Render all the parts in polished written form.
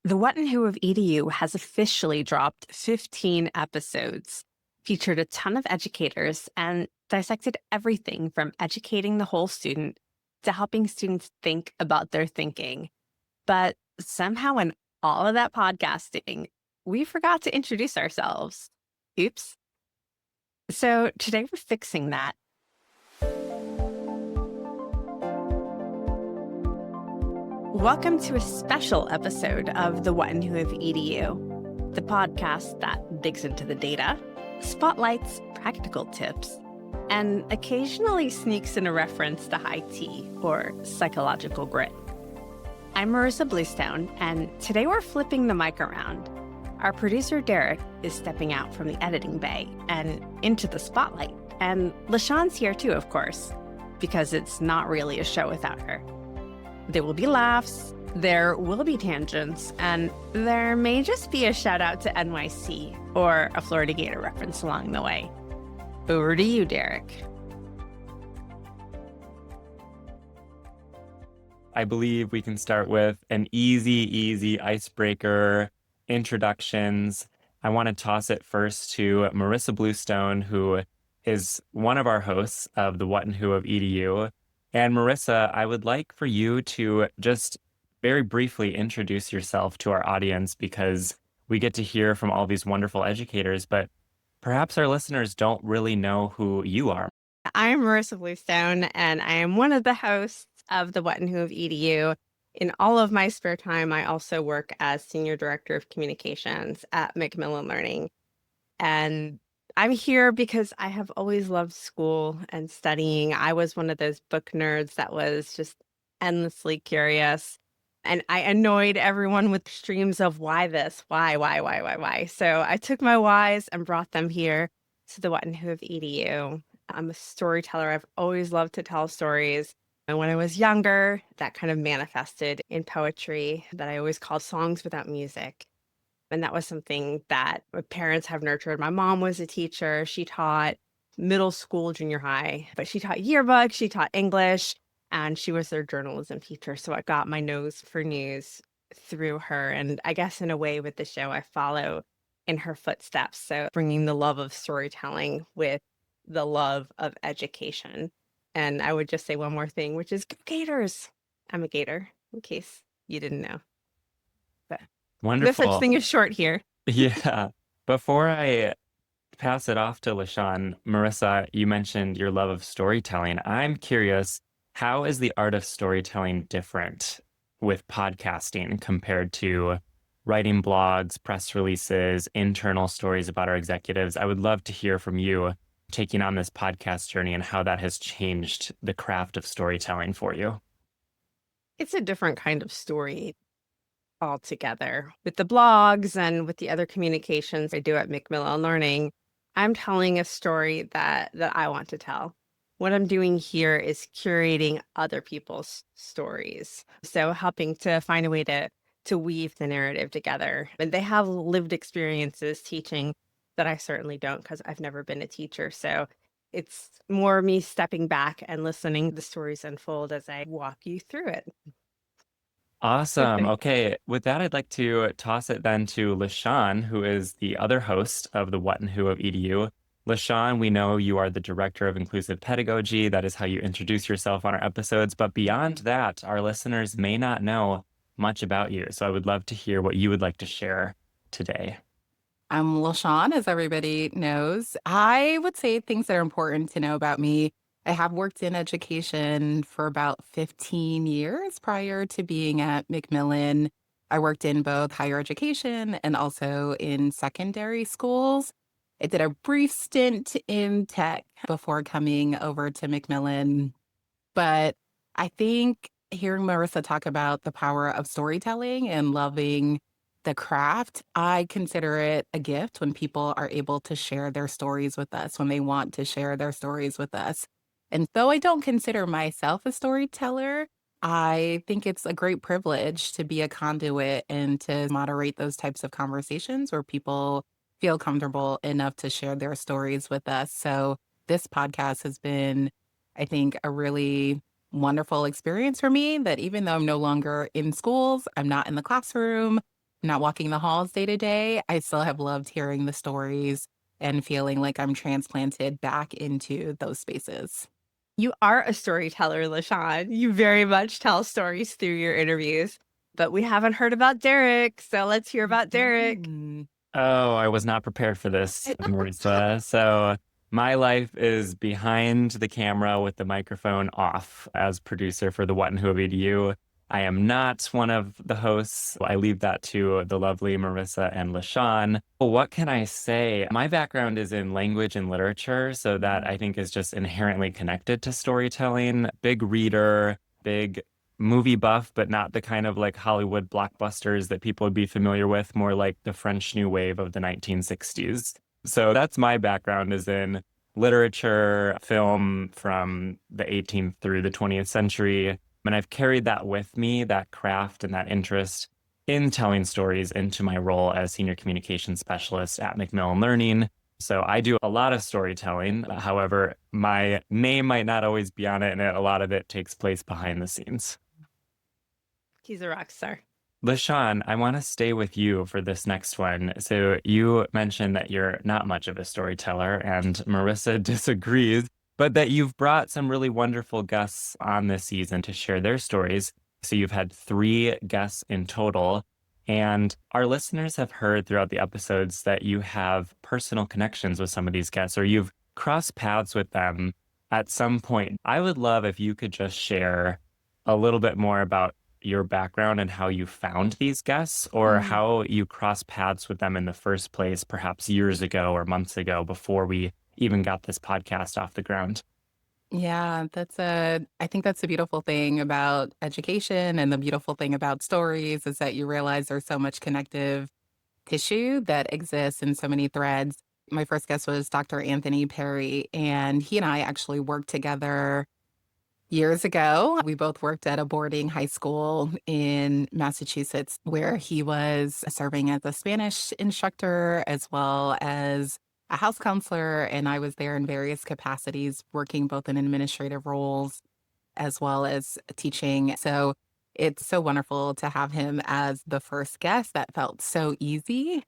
The What and Who of EDU has officially dropped 15 episodes, featured a ton of educators, and dissected everything from educating the whole student to helping students think about their thinking. But somehow, in all of that podcasting, we forgot to introduce ourselves. Oops. So today we're fixing that. Welcome to a special episode of The What and Who of EDU, the podcast that digs into the data, spotlights practical tips, and occasionally sneaks in a reference to high T or psychological grit. I'm Marisa Bluestone, and today we're flipping the mic around. Our producer Derek is stepping out from the editing bay and into the spotlight, and LaShawn's here too, of course, because it's not really a show without her. There will be laughs, there will be tangents, and there may just be a shout out to NYC or a Florida Gator reference along the way. Over to you, Derek. I believe we can start with an easy icebreaker, introductions. I want to toss it first to Marisa Bluestone, who is one of our hosts of the What and Who of EDU. And Marisa, I would like for you to just very briefly introduce yourself to our audience, because we get to hear from all these wonderful educators, but perhaps our listeners don't really know who you are. I'm Marisa Bluestone, and I am one of the hosts of the What and Who of EDU. In all of my spare time, I also work as Senior Director of Communications at Macmillan Learning. And I'm here because I have always loved school and studying. I was one of those book nerds that was just endlessly curious. And I annoyed everyone with streams of why this, why. So I took my whys and brought them here to the What and Who of EDU. I'm a storyteller. I've always loved to tell stories. And when I was younger, that kind of manifested in poetry that I always called songs without music. And that was something that my parents have nurtured. My mom was a teacher. She taught middle school, junior high, but she taught yearbook, she taught English, and she was their journalism teacher. So I got my nose for news through her. And I guess in a way with the show, I follow in her footsteps. So bringing the love of storytelling with the love of education. And I would just say one more thing, which is go Gators. I'm a Gator, in case you didn't know. But Wonderful. no such thing as short here. Yeah. Before I pass it off to LaShawn, Marisa, you mentioned your love of storytelling. I'm curious, how is the art of storytelling different with podcasting compared to writing blogs, press releases, internal stories about our executives? I would love to hear from you taking on this podcast journey and how that has changed the craft of storytelling for you. It's a different kind of story altogether. With the blogs and with the other communications I do at Macmillan Learning, I'm telling a story that I want to tell. What I'm doing here is curating other people's stories. So helping to find a way to weave the narrative together. And they have lived experiences teaching that I certainly don't, because I've never been a teacher. So it's more me stepping back and listening to the stories unfold as I walk you through it. Awesome. Okay. With that, I'd like to toss it then to LaShawn, who is the other host of the What and Who of EDU. LaShawn, we know you are the Director of Inclusive Pedagogy. That is how you introduce yourself on our episodes. But beyond that, our listeners may not know much about you. So I would love to hear what you would like to share today. I'm LaShawn, as everybody knows. I would say things that are important to know about me. I have worked in education for about 15 years prior to being at Macmillan. I worked in both higher education and also in secondary schools. I did a brief stint in tech before coming over to Macmillan. But I think hearing Marisa talk about the power of storytelling and loving the craft, I consider it a gift when people are able to share their stories with us, when they want to share their stories with us. And though I don't consider myself a storyteller, I think it's a great privilege to be a conduit and to moderate those types of conversations where people feel comfortable enough to share their stories with us. So this podcast has been, I think, a really wonderful experience for me, that even though I'm no longer in schools, I'm not in the classroom, not walking the halls day to day, I still have loved hearing the stories and feeling like I'm transplanted back into those spaces. You are a storyteller, LaShawn. You very much tell stories through your interviews, but we haven't heard about Derek, so let's hear about Derek. Mhm. Oh, I was not prepared for this, Marisa. So my life is behind the camera with the microphone off as producer for the What and Who of EDU. I am not one of the hosts. I leave that to the lovely Marisa and LaShawn. What can I say? My background is in language and literature, so that I think is just inherently connected to storytelling. Big reader, big movie buff, but not the kind of like Hollywood blockbusters that people would be familiar with, more like the French New Wave of the 1960s. So that's my background is in literature, film from the 18th through the 20th century. And I've carried that with me, that craft and that interest in telling stories into my role as senior communication specialist at Macmillan Learning. So I do a lot of storytelling. However, my name might not always be on it, and a lot of it takes place behind the scenes. He's a rock star. LaShawn, I want to stay with you for this next one. So you mentioned that you're not much of a storyteller, and Marisa disagrees, but that you've brought some really wonderful guests on this season to share their stories. So you've had 3 guests in total, and our listeners have heard throughout the episodes that you have personal connections with some of these guests, or you've crossed paths with them at some point. I would love if you could just share a little bit more about your background and how you found these guests, or how you crossed paths with them in the first place, perhaps years ago or months ago before we even got this podcast off the ground. Yeah, I think that's the beautiful thing about education and the beautiful thing about stories is that you realize there's so much connective tissue that exists in so many threads. My first guest was Dr. Anthony Perry, and he and I actually worked together years ago. We both worked at a boarding high school in Massachusetts where he was serving as a Spanish instructor as well as a house counselor. And I was there in various capacities, working both in administrative roles as well as teaching. So it's so wonderful to have him as the first guest. That felt so easy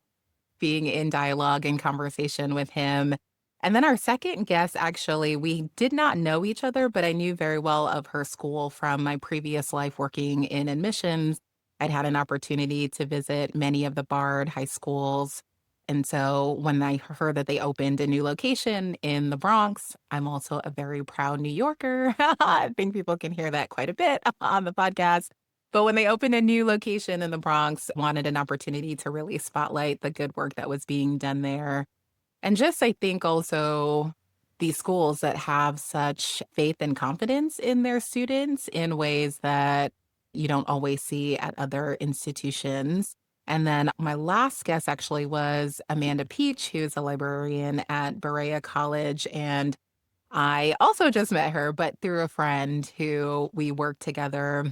being in dialogue and conversation with him. And then our second guest, actually, we did not know each other, but I knew very well of her school from my previous life working in admissions. I'd had an opportunity to visit many of the Bard high schools. And so when I heard that they opened a new location in the Bronx, I'm also a very proud New Yorker. I think people can hear that quite a bit on the podcast. But when they opened a new location in the Bronx, wanted an opportunity to really spotlight the good work that was being done there. And just, I think also these schools that have such faith and confidence in their students in ways that you don't always see at other institutions. And then my last guest actually was Amanda Peach, who's a librarian at Berea College. And I also just met her, but through a friend who we worked together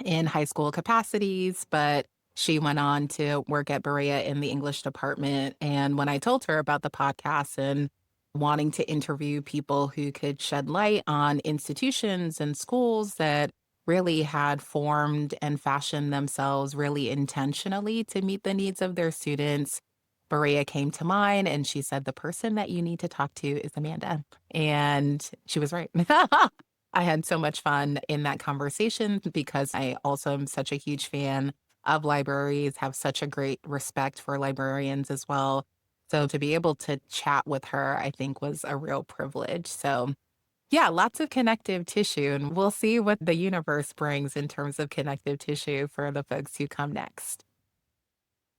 in high school capacities, but she went on to work at Berea in the English department. And when I told her about the podcast and wanting to interview people who could shed light on institutions and schools that really had formed and fashioned themselves really intentionally to meet the needs of their students, Berea came to mind and she said, the person that you need to talk to is Amanda. And she was right. I had so much fun in that conversation because I also am such a huge fan of libraries, have such a great respect for librarians as well. So to be able to chat with her, I think was a real privilege. So yeah, lots of connective tissue, and we'll see what the universe brings in terms of connective tissue for the folks who come next.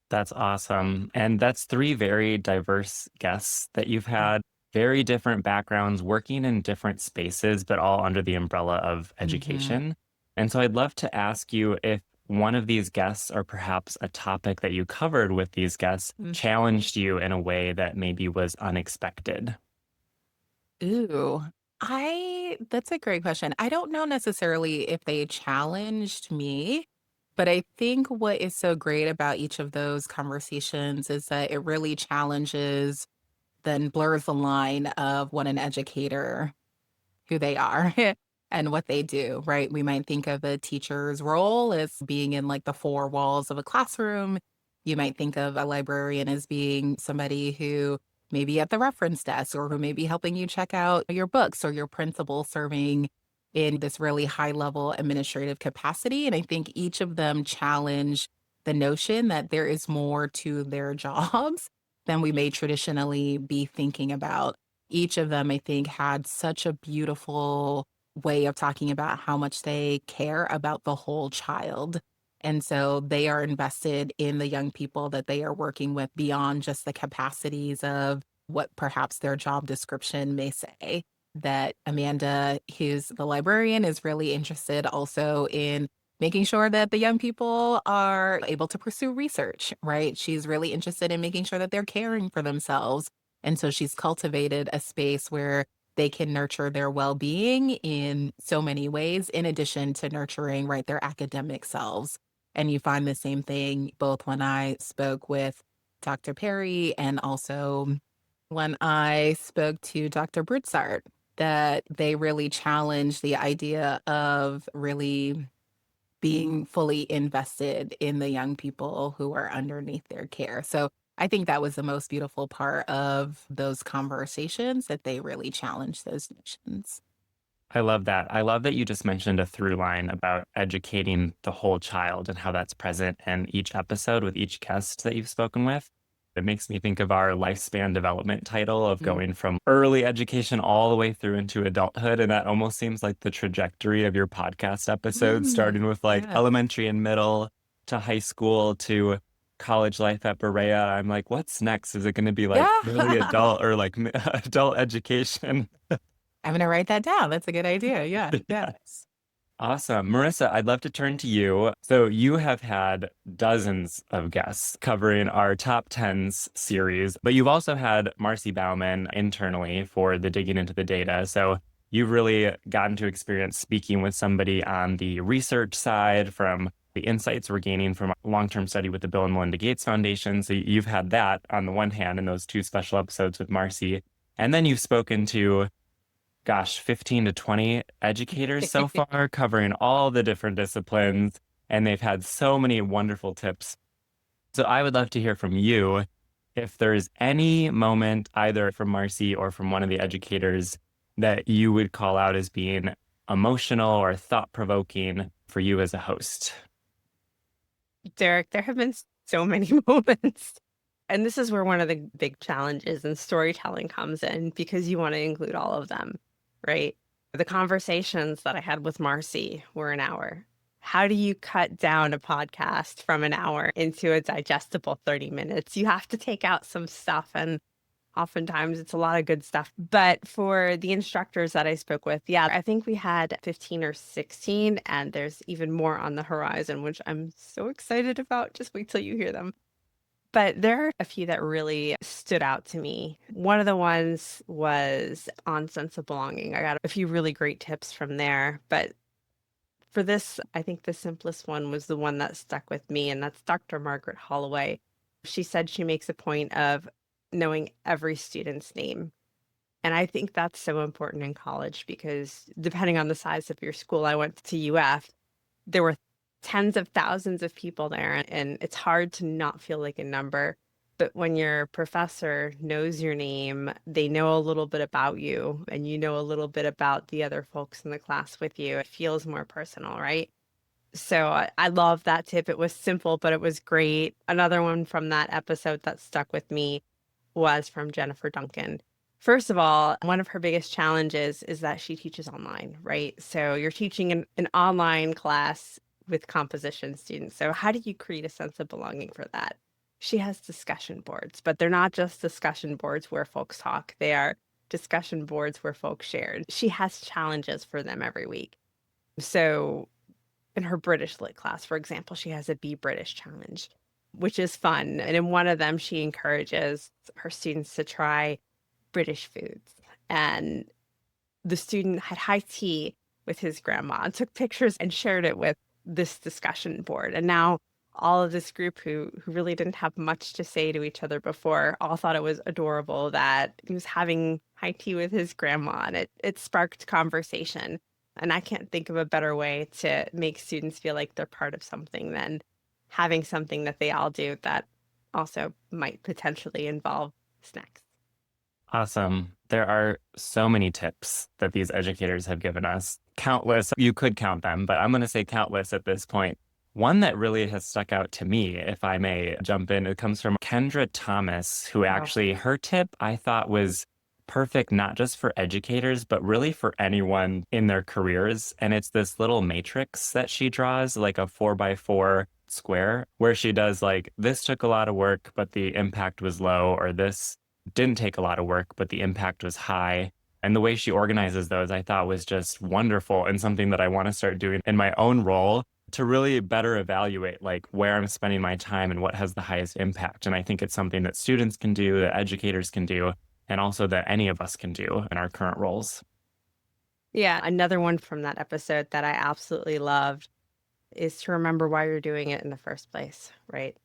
That's awesome. And that's 3 very diverse guests that you've had, very different backgrounds, working in different spaces, but all under the umbrella of education. And so I'd love to ask you if one of these guests, or perhaps a topic that you covered with these guests, challenged you in a way that maybe was unexpected. Ooh, that's a great question. I don't know necessarily if they challenged me, but I think what is so great about each of those conversations is that it really challenges, then blurs the line of what an educator, who they are and what they do, right? We might think of a teacher's role as being in like the 4 walls of a classroom. You might think of a librarian as being somebody who may be at the reference desk or who may be helping you check out your books, or your principal serving in this really high level administrative capacity. And I think each of them challenge the notion that there is more to their jobs than we may traditionally be thinking about. Each of them, I think, had such a beautiful way of talking about how much they care about the whole child. And so they are invested in the young people that they are working with beyond just the capacities of what perhaps their job description may say. That Amanda, who's the librarian, is really interested also in making sure that the young people are able to pursue research, right? She's really interested in making sure that they're caring for themselves. And so she's cultivated a space where they can nurture their well-being in so many ways, in addition to nurturing, right, their academic selves. And you find the same thing both when I spoke with Dr. Perry and also when I spoke to Dr. Broussard, that they really challenge the idea of really being fully invested in the young people who are underneath their care. So I think that was the most beautiful part of those conversations, that they really challenge those notions. I love that. I love that you just mentioned a through line about educating the whole child and how that's present in each episode with each guest that you've spoken with. It makes me think of our lifespan development title of going from early education all the way through into adulthood. And that almost seems like the trajectory of your podcast episodes, starting with like Yeah. elementary and middle to high school to college life at Berea. I'm like, what's next? Is it going to be like early Yeah. adult or like adult education? I'm going to write that down. That's a good idea. Yeah. Yeah. Yes. Awesome. Marisa, I'd love to turn to you. So you have had dozens of guests covering our top 10s series, but you've also had Marcy Bauman internally for the Digging into the Data. So you've really gotten to experience speaking with somebody on the research side from the insights we're gaining from a long-term study with the Bill and Melinda Gates Foundation. So you've had that on the one hand in those two special episodes with Marcy. And then you've spoken to 15 to 20 educators so far, covering all the different disciplines, and they've had so many wonderful tips. So I would love to hear from you if there's any moment, either from Marcy or from one of the educators, that you would call out as being emotional or thought-provoking for you as a host. Derek, there have been so many moments. And this is where one of the big challenges in storytelling comes in, because you want to include all of them, right? The conversations that I had with Marcy were an hour. How do you cut down a podcast from an hour into a digestible 30 minutes? You have to take out some stuff, and oftentimes it's a lot of good stuff. But for the instructors that I spoke with, yeah, I think we had 15 or 16, and there's even more on the horizon, which I'm so excited about. Just wait till you hear them. But there are a few that really stood out to me. One of the ones was on sense of belonging. I got a few really great tips from there. But for this, I think the simplest one was the one that stuck with me, and that's Dr. Margaret Holloway. She said she makes a point of knowing every student's name. And I think that's so important in college, because depending on the size of your school, I went to UF, there were tens of thousands of people there, and it's hard to not feel like a number. But when your professor knows your name, they know a little bit about you, and you know a little bit about the other folks in the class with you. It feels more personal, right? So I love that tip. It was simple, but it was great. Another one from that episode that stuck with me was from Jennifer Duncan. First of all, one of her biggest challenges is that she teaches online, right? So you're teaching an online class with composition students. So how do you create a sense of belonging for that? She has discussion boards, but they're not just discussion boards where folks talk. They are discussion boards where folks share. She has challenges for them every week. So in her British lit class, for example, she has a Be British challenge, which is fun. And in one of them, she encourages her students to try British foods. And the student had high tea with his grandma and took pictures and shared it with this discussion board. And now all of this group who really didn't have much to say to each other before all thought it was adorable that he was having high tea with his grandma, and it sparked conversation. And I can't think of a better way to make students feel like they're part of something than having something that they all do that also might potentially involve snacks. Awesome. There are so many tips that these educators have given us. Countless. You could count them, but I'm going to say countless at this point. One that really has stuck out to me, if I may jump in, it comes from Kendra Thomas, who actually, her tip I thought was perfect, not just for educators, but really for anyone in their careers. And it's this little matrix that she draws, like a 4x4 square, where she does like, this took a lot of work, but the impact was low, or this didn't take a lot of work, but the impact was high. And the way she organizes those, I thought was just wonderful and something that I want to start doing in my own role to really better evaluate like where I'm spending my time and what has the highest impact. And I think it's something that students can do, that educators can do, and also that any of us can do in our current roles. Yeah, another one from that episode that I absolutely loved is to remember why you're doing it in the first place, right?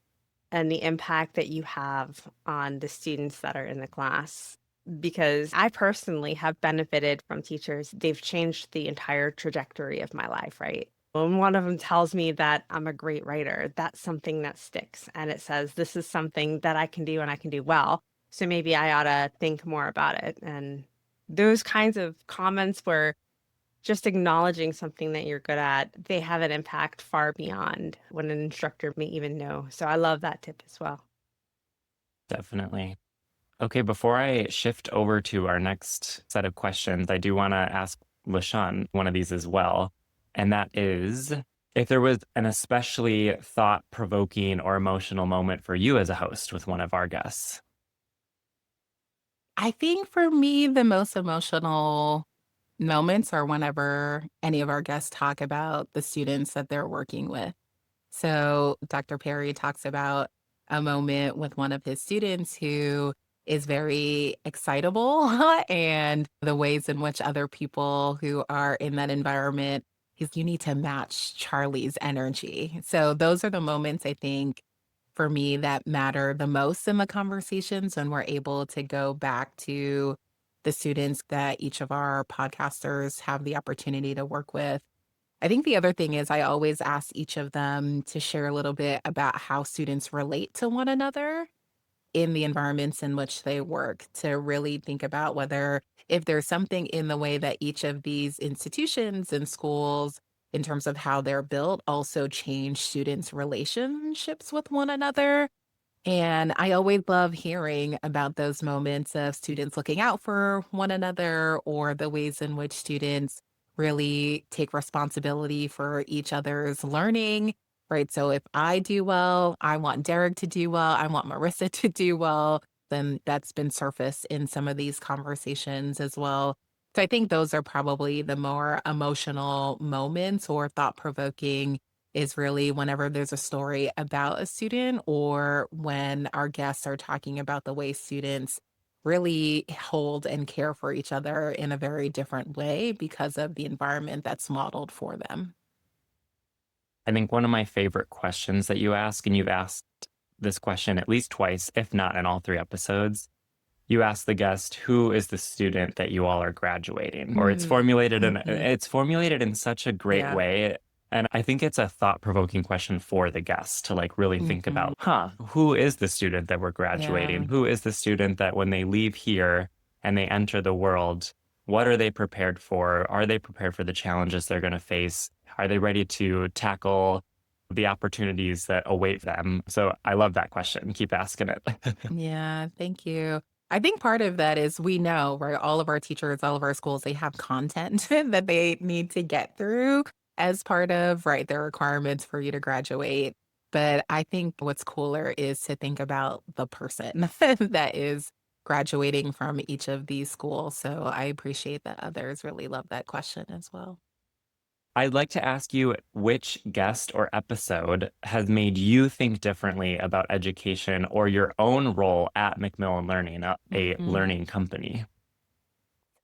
And the impact that you have on the students that are in the class. Because I personally have benefited from teachers. They've changed the entire trajectory of my life, right? When one of them tells me that I'm a great writer, that's something that sticks. And it says, this is something that I can do and I can do well. So maybe I ought to think more about it. And those kinds of comments where just acknowledging something that you're good at, they have an impact far beyond what an instructor may even know. So I love that tip as well. Definitely. Okay, before I shift over to our next set of questions, I do want to ask LaShawn one of these as well. And that is, if there was an especially thought-provoking or emotional moment for you as a host with one of our guests. I think for me, the most emotional moments are whenever any of our guests talk about the students that they're working with. So Dr. Perry talks about a moment with one of his students who is very excitable and the ways in which other people who are in that environment, you need to match Charlie's energy. So those are the moments I think for me that matter the most in the conversations when we're able to go back to the students that each of our podcasters have the opportunity to work with. I think the other thing is I always ask each of them to share a little bit about how students relate to one another in the environments in which they work, to really think about whether if there's something in the way that each of these institutions and schools in terms of how they're built also change students' relationships with one another. And I always love hearing about those moments of students looking out for one another or the ways in which students really take responsibility for each other's learning, right? So if I do well, I want Derek to do well, I want Marisa to do well, then that's been surfaced in some of these conversations as well. So I think those are probably the more emotional moments or thought provoking is really whenever there's a story about a student or when our guests are talking about the way students really hold and care for each other in a very different way because of the environment that's modeled for them. I think one of my favorite questions that you ask, and you've asked this question at least twice, if not in all 3 episodes, you ask the guest, who is the student that you all are graduating? Or Mhm. it's formulated in such a great Yeah. way. And I think it's a thought-provoking question for the guest to like really think Mhm. about, who is the student that we're graduating? Yeah. Who is the student that when they leave here and they enter the world, what are they prepared for? Are they prepared for the challenges they're going to face? Are they ready to tackle the opportunities that await them? So I love that question. Keep asking it. Yeah. Thank you. I think part of that is we know, right? All of our teachers, all of our schools, they have content that they need to get through as part of, right, their requirements for you to graduate. But I think what's cooler is to think about the person that is graduating from each of these schools. So I appreciate that others really love that question as well. I'd like to ask you which guest or episode has made you think differently about education or your own role at Macmillan Learning, a Mhm. learning company.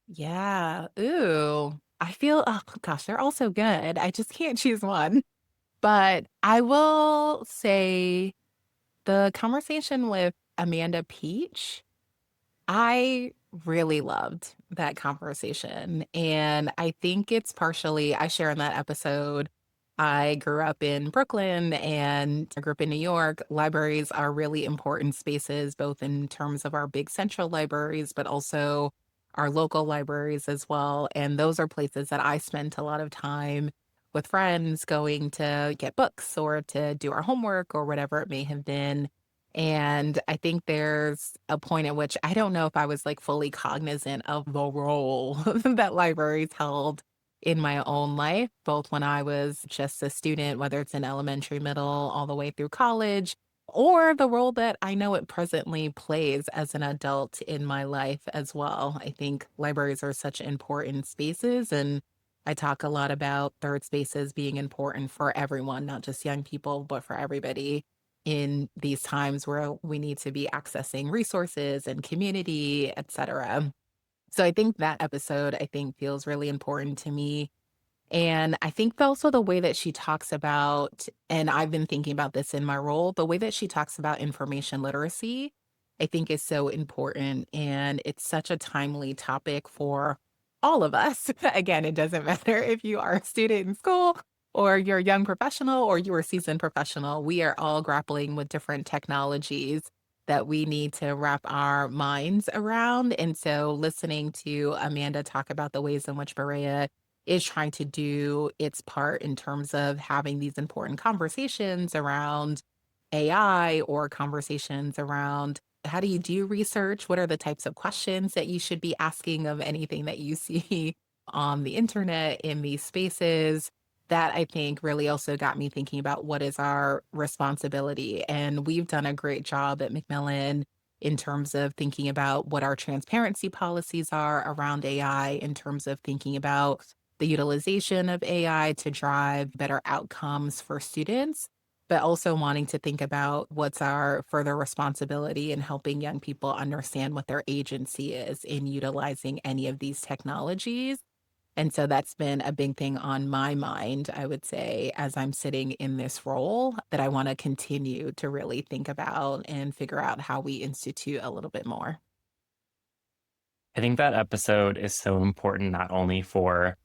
Yeah. Ooh. I feel, oh gosh, they're all so good. I just can't choose one. But I will say the conversation with Amanda Peach, I really loved that conversation. And I think it's partially, I share in that episode, I grew up in Brooklyn and I grew up in New York. Libraries are really important spaces, both in terms of our big central libraries, but also our local libraries as well. And those are places that I spent a lot of time with friends going to get books or to do our homework or whatever it may have been. And I think there's a point at which I don't know if I was like fully cognizant of the role that libraries held in my own life, both when I was just a student, whether it's in elementary, middle, all the way through college, or the role that I know it presently plays as an adult in my life as well. I think libraries are such important spaces, and I talk a lot about third spaces being important for everyone, not just young people, but for everybody in these times where we need to be accessing resources and community, et cetera. So I think that episode, I think, feels really important to me. And I think also the way that she talks about, and I've been thinking about this in my role, the way that she talks about information literacy, I think is so important. And it's such a timely topic for all of us. Again, it doesn't matter if you are a student in school or you're a young professional or you're a seasoned professional. We are all grappling with different technologies that we need to wrap our minds around. And so listening to Amanda talk about the ways in which Berea is trying to do its part in terms of having these important conversations around AI or conversations around how do you do research? What are the types of questions that you should be asking of anything that you see on the internet in these spaces? That I think really also got me thinking about what is our responsibility. And we've done a great job at Macmillan in terms of thinking about what our transparency policies are around AI, in terms of thinking about the utilization of AI to drive better outcomes for students, but also wanting to think about what's our further responsibility in helping young people understand what their agency is in utilizing any of these technologies. And so that's been a big thing on my mind, I would say, as I'm sitting in this role that I want to continue to really think about and figure out how we institute a little bit more. I think that episode is so important, not only for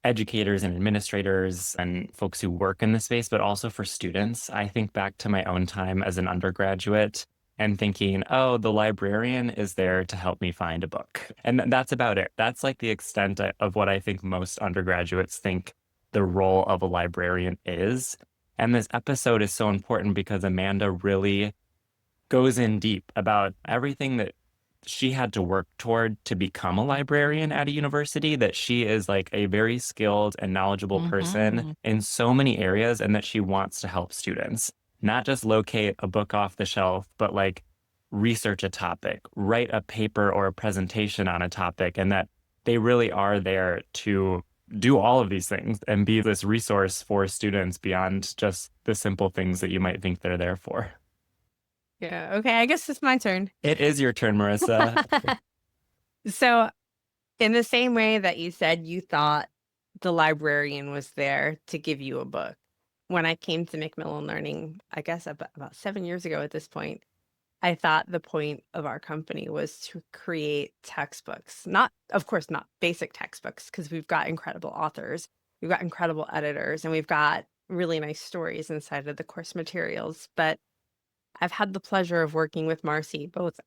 educators and administrators and folks who work in the space, but also for students. I think back to my own time as an undergraduate and thinking, oh, the librarian is there to help me find a book. And that's about it. That's like the extent of what I think most undergraduates think the role of a librarian is. And this episode is so important because Amanda really goes in deep about everything that she had to work toward to become a librarian at a university, that she is like a very skilled and knowledgeable person Mhm. in so many areas, and that she wants to help students, not just locate a book off the shelf, but like research a topic, write a paper or a presentation on a topic, and that they really are there to do all of these things and be this resource for students beyond just the simple things that you might think they're there for. Yeah. Okay. I guess it's my turn. It is your turn, Marisa. So, in the same way that you said you thought the librarian was there to give you a book, when I came to Macmillan Learning, I guess about 7 years ago at this point, I thought the point of our company was to create textbooks. Not, of course, not basic textbooks, because we've got incredible authors, we've got incredible editors, and we've got really nice stories inside of the course materials. But I've had the pleasure of working with Marcy, both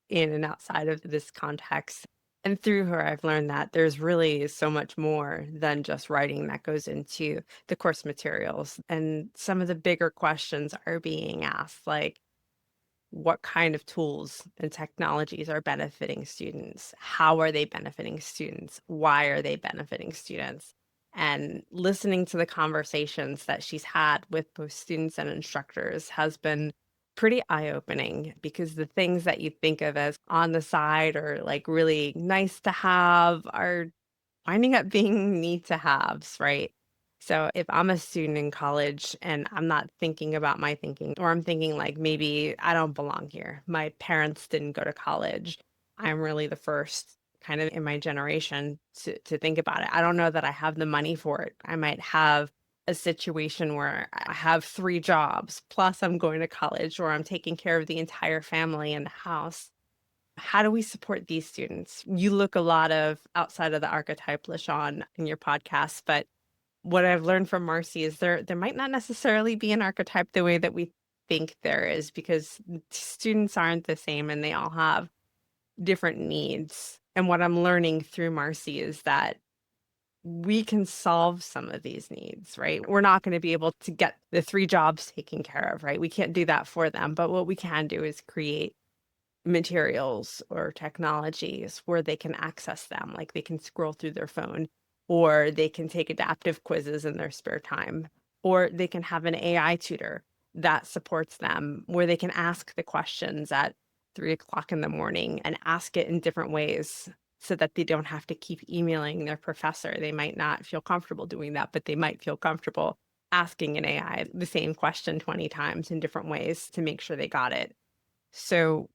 in and outside of this context. And through her, I've learned that there's really so much more than just writing that goes into the course materials. And some of the bigger questions are being asked, like what kind of tools and technologies are benefiting students? How are they benefiting students? Why are they benefiting students? And listening to the conversations that she's had with both students and instructors has been pretty eye-opening, because the things that you think of as on the side or like really nice to have are winding up being need to haves, right? So if I'm a student in college and I'm not thinking about my thinking, or I'm thinking like maybe I don't belong here, my parents didn't go to college, I'm really the first kind of in my generation to think about it. I don't know that I have the money for it. I might have a situation where I have 3 jobs, plus I'm going to college, or I'm taking care of the entire family in the house. How do we support these students? You look a lot of outside of the archetype, LaShawn, in your podcast, but what I've learned from Marcy is there might not necessarily be an archetype the way that we think there is, because students aren't the same and they all have different needs. And what I'm learning through Marcy is that we can solve some of these needs, right? We're not going to be able to get the 3 jobs taken care of, right? We can't do that for them. But what we can do is create materials or technologies where they can access them, like they can scroll through their phone, or they can take adaptive quizzes in their spare time, or they can have an AI tutor that supports them, where they can ask the questions at 3 o'clock in the morning and ask it in different ways so that they don't have to keep emailing their professor. They might not feel comfortable doing that, but they might feel comfortable asking an AI the same question 20 times in different ways to make sure they got it. So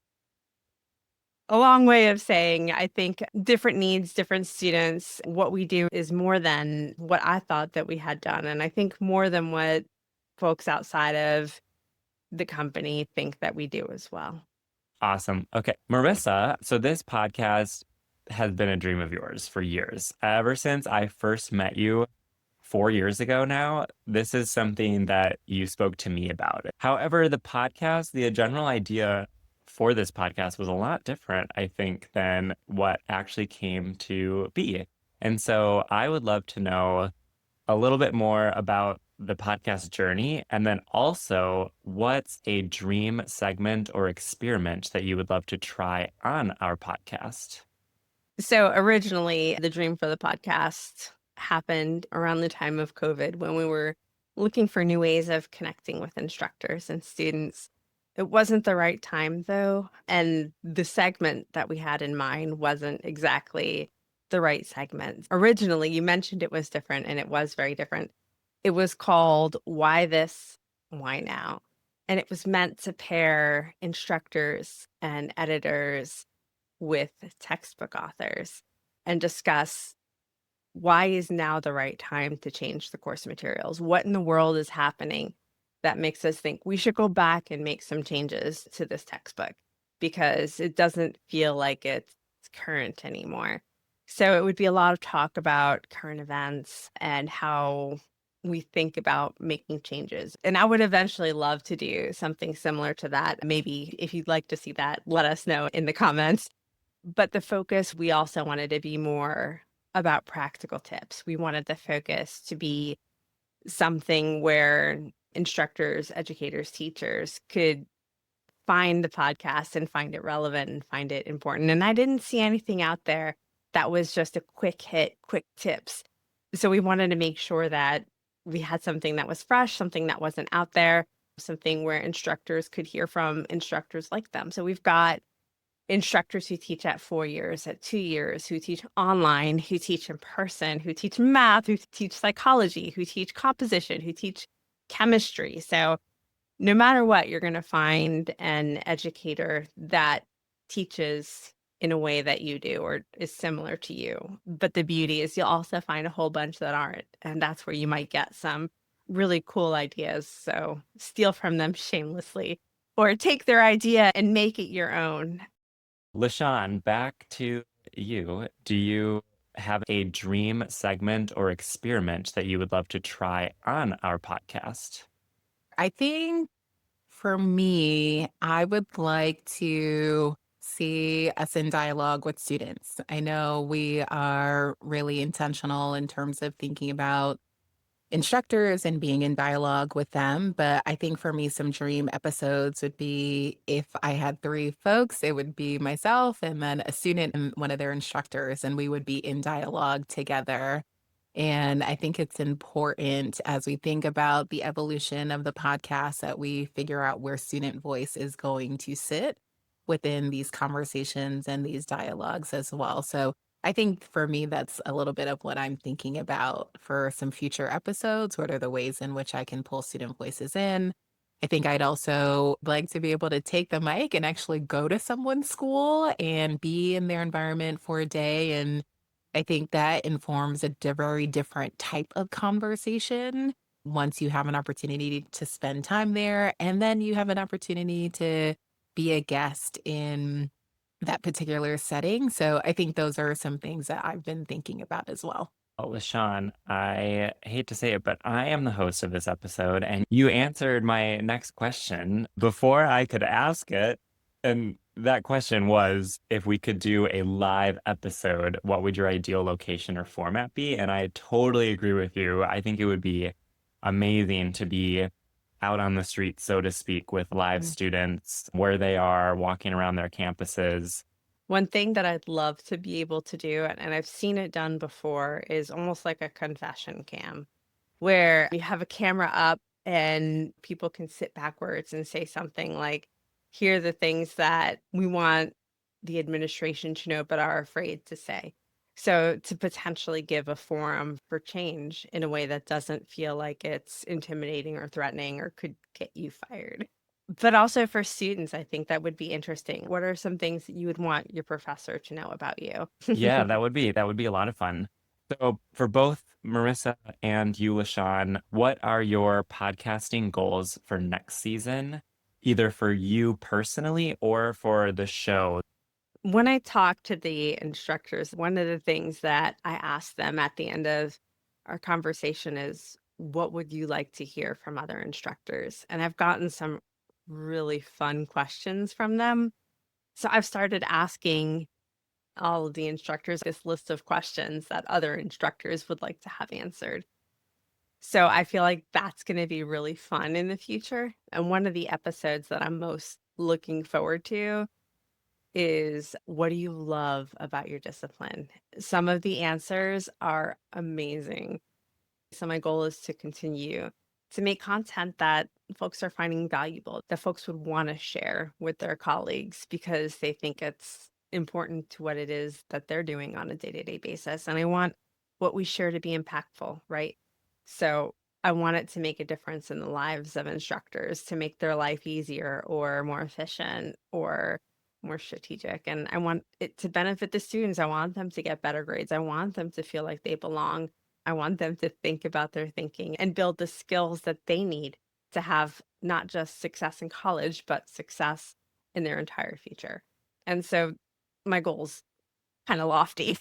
a long way of saying, I think different needs, different students, what we do is more than what I thought that we had done. And I think more than what folks outside of the company think that we do as well. Awesome. Okay. Marisa, so this podcast has been a dream of yours for years. Ever since I first met you 4 years ago now, this is something that you spoke to me about. However, the podcast, the general idea for this podcast was a lot different, I think, than what actually came to be. And so I would love to know a little bit more about the podcast journey, and then also what's a dream segment or experiment that you would love to try on our podcast? So originally, the dream for the podcast happened around the time of COVID when we were looking for new ways of connecting with instructors and students. It wasn't the right time, though, and the segment that we had in mind wasn't exactly the right segment. Originally, you mentioned it was different, and it was very different. It was called Why This, Why Now? And it was meant to pair instructors and editors with textbook authors and discuss why is now the right time to change the course materials? What in the world is happening that makes us think we should go back and make some changes to this textbook because it doesn't feel like it's current anymore? So it would be a lot of talk about current events and how we think about making changes. And I would eventually love to do something similar to that. Maybe if you'd like to see that, let us know in the comments. But the focus, we also wanted to be more about practical tips. We wanted the focus to be something where instructors, educators, teachers could find the podcast and find it relevant and find it important. And I didn't see anything out there that was just a quick hit, quick tips. So we wanted to make sure that we had something that was fresh, something that wasn't out there, something where instructors could hear from instructors like them. So we've got instructors who teach at 4 years, at 2 years, who teach online, who teach in person, who teach math, who teach psychology, who teach composition, who teach chemistry. So no matter what, you're going to find an educator that teaches in a way that you do or is similar to you. But the beauty is you'll also find a whole bunch that aren't. And that's where you might get some really cool ideas. So steal from them shamelessly or take their idea and make it your own. LaShawn, back to you. Do you have a dream segment or experiment that you would love to try on our podcast? I think for me, I would like to see us in dialogue with students. I know we are really intentional in terms of thinking about instructors and being in dialogue with them. But I think for me, some dream episodes would be if I had 3 folks, it would be myself and then a student and one of their instructors, and we would be in dialogue together. And I think it's important as we think about the evolution of the podcast that we figure out where student voice is going to sit within these conversations and these dialogues as well. So I think for me, that's a little bit of what I'm thinking about for some future episodes. What are the ways in which I can pull student voices in? I think I'd also like to be able to take the mic and actually go to someone's school and be in their environment for a day. And I think that informs a very different type of conversation once you have an opportunity to spend time there. And then you have an opportunity to be a guest in that particular setting. So I think those are some things that I've been thinking about as well. Oh, LaShawn, I hate to say it, but I am the host of this episode, and you answered my next question before I could ask it. And that question was if we could do a live episode, what would your ideal location or format be? And I totally agree with you. I think it would be amazing to be out on the street, so to speak, with live Mm. students where they are walking around their campuses. One thing that I'd love to be able to do, and I've seen it done before, is almost like a confession cam, where you have a camera up and people can sit backwards and say something like, here are the things that we want the administration to know but are afraid to say. So to potentially give a forum for change in a way that doesn't feel like it's intimidating or threatening or could get you fired. But also for students, I think that would be interesting. What are some things that you would want your professor to know about you? Yeah, that would be a lot of fun. So for both Marisa and you, LaShawn, what are your podcasting goals for next season, either for you personally or for the show? When I talk to the instructors, one of the things that I ask them at the end of our conversation is, what would you like to hear from other instructors? And I've gotten some really fun questions from them. So I've started asking all of the instructors this list of questions that other instructors would like to have answered. So I feel like that's going to be really fun in the future. And one of the episodes that I'm most looking forward to is, what do you love about your discipline? Some of the answers are amazing. So my goal is to continue to make content that folks are finding valuable, that folks would want to share with their colleagues because they think it's important to what it is that they're doing on a day-to-day basis. And I want what we share to be impactful, right? So I want it to make a difference in the lives of instructors, to make their life easier or more efficient or more strategic. And I want it to benefit the students. I want them to get better grades. I want them to feel like they belong. I want them to think about their thinking and build the skills that they need to have not just success in college, but success in their entire future. And so my goal's kind of lofty.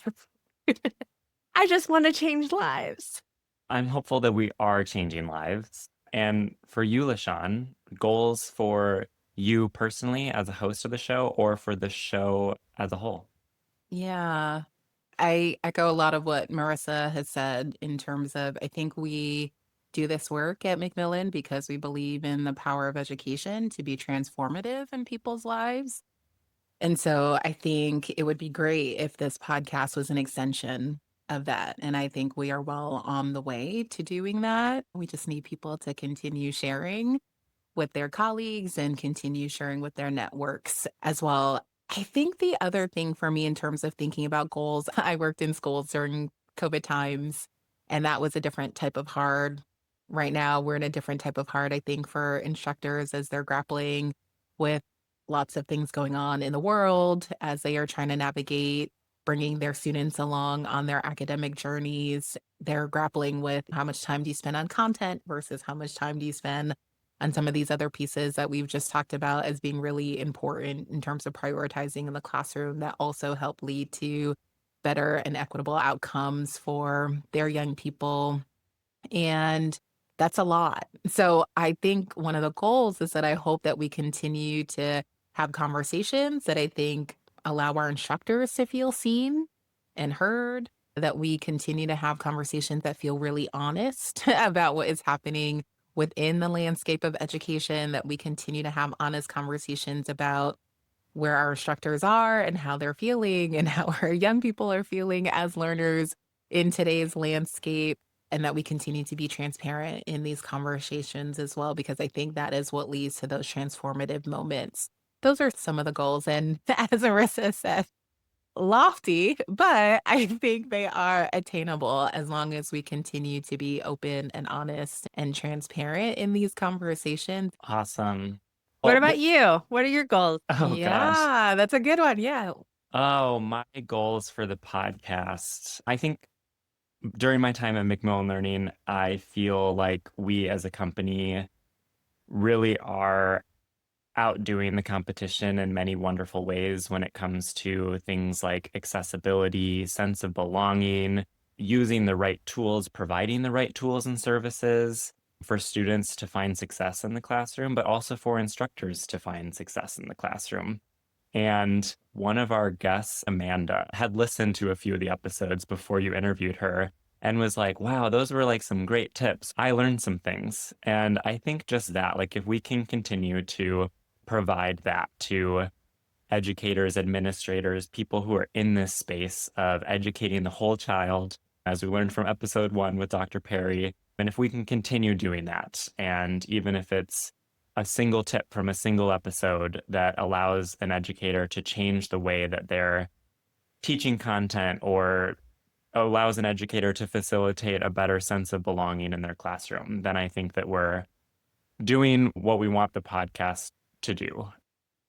I just want to change lives. I'm hopeful that we are changing lives. And for you, LaShawn, goals for you personally as a host of the show or for the show as a whole? Yeah. I echo a lot of what Marissa has said in terms of I think we do this work at Macmillan because we believe in the power of education to be transformative in people's lives. And so I think it would be great if this podcast was an extension of that. And I think we are well on the way to doing that. We just need people to continue sharing with their colleagues and continue sharing with their networks as well. I think the other thing for me in terms of thinking about goals, I worked in schools during COVID times, and that was a different type of hard. Right now, we're in a different type of hard, I think, for instructors as they're grappling with lots of things going on in the world, as they are trying to navigate bringing their students along on their academic journeys. They're grappling with how much time do you spend on content versus how much time do you spend on some of these other pieces that we've just talked about as being really important in terms of prioritizing in the classroom that also help lead to better and equitable outcomes for their young people. And that's a lot. So I think one of the goals is that I hope that we continue to have conversations that I think allow our instructors to feel seen and heard, that we continue to have conversations that feel really honest about what is happening within the landscape of education, that we continue to have honest conversations about where our instructors are and how they're feeling and how our young people are feeling as learners in today's landscape, and that we continue to be transparent in these conversations as well, because I think that is what leads to those transformative moments. Those are some of the goals. And as Arissa said, lofty, but I think they are attainable as long as we continue to be open and honest and transparent in these conversations. Awesome. What Well, about you? What are your goals? oh gosh. Yeah, that's a good one. Yeah. Oh, my goals for the podcast. I think during my time at Macmillan Learning, I feel like we as a company really are outdoing the competition in many wonderful ways when it comes to things like accessibility, sense of belonging, using the right tools, providing the right tools and services for students to find success in the classroom, but also for instructors to find success in the classroom. And one of our guests, Amanda, had listened to a few of the episodes before you interviewed her and was like, wow, those were like some great tips. I learned some things. And I think just that, like if we can continue to provide that to educators, administrators, people who are in this space of educating the whole child, as we learned from episode 1 with Dr. Perry, and if we can continue doing that, and even if it's a single tip from a single episode that allows an educator to change the way that they're teaching content or allows an educator to facilitate a better sense of belonging in their classroom, then I think that we're doing what we want the podcast to do.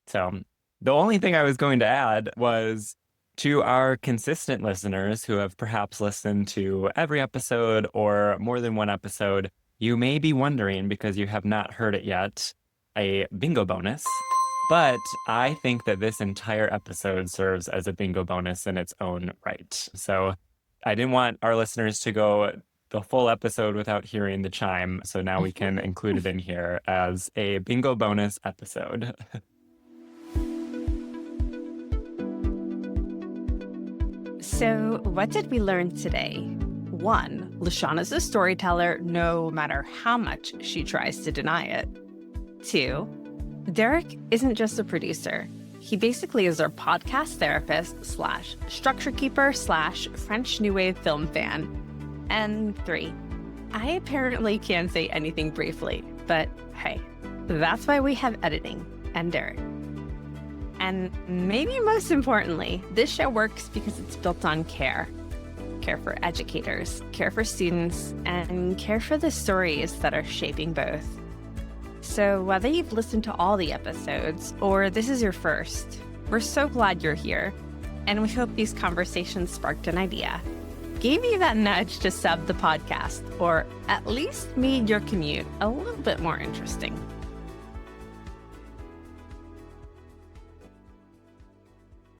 So the only thing I was going to add was to our consistent listeners who have perhaps listened to every episode or more than one episode, you may be wondering, because you have not heard it yet, a bingo bonus. But I think that this entire episode serves as a bingo bonus in its own right. So I didn't want our listeners to go the full episode without hearing the chime. So now we can include it in here as a bingo bonus episode. So what did we learn today? 1, LaShawn is a storyteller no matter how much she tries to deny it. 2, Derek isn't just a producer. He basically is our podcast therapist / structure keeper / French New Wave film fan. And 3, I apparently can say anything briefly, but hey, that's why we have editing and Derek. And maybe most importantly, this show works because it's built on care. Care for educators, care for students, and care for the stories that are shaping both. So whether you've listened to all the episodes or this is your first, we're so glad you're here. And we hope these conversations sparked an idea, gave you that nudge to sub the podcast, or at least made your commute a little bit more interesting.